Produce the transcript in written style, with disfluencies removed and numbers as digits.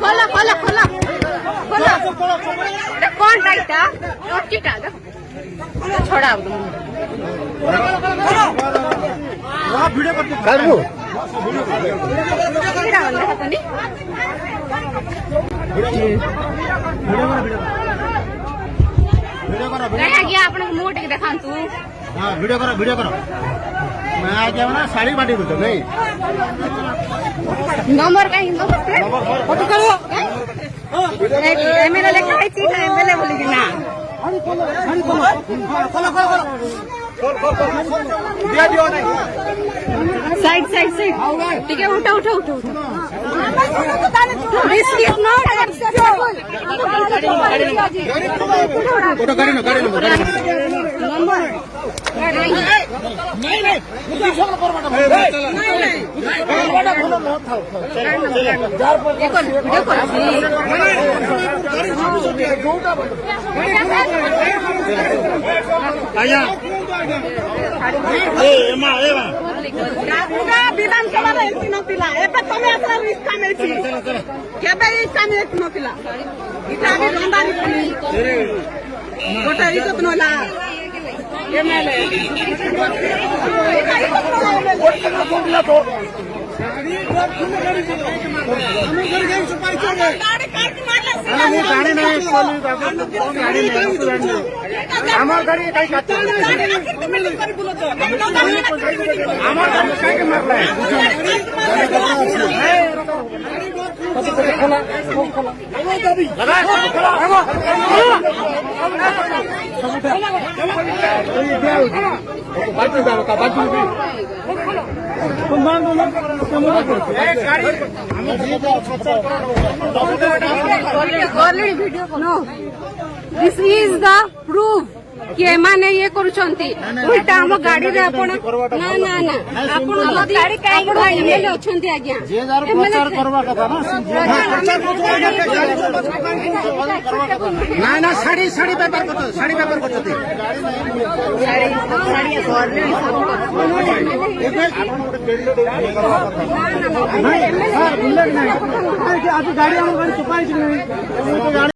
खोलो खोलो खोलो खोलो कौन टाइटा छोड़ा गया अपने मुंह टिक देखा तू वीडियो करो मैं आ गया ना साड़ी बाटी बोलते नहीं नंबर कहीं फोटो करो एमएलए लिखा है चीज एमएलए बोलेगी ना साइड साइड साइड ठीक है उठो उठो उठो फोटो गाड़ी लो विधानसभा एमपी नथिला एबे तमे असला रिस्का मिलछि केबे रिस्का मिलछि नथिला इटा भी रंदारी पनी गोटा इज्जत नला एमएलए हमार गाड़ी कहीं दिस इज द प्रूफ कि एमाने ये करूछंती उल्टा हम गाड़ी रे आपण ना ना ना आपण गाड़ी काई एमएलए अछंती आज्ञा जे जार प्रचार करवा कथा ना ना साड़ी व्यापार करते साड़ी व्यापार करते गाड़ी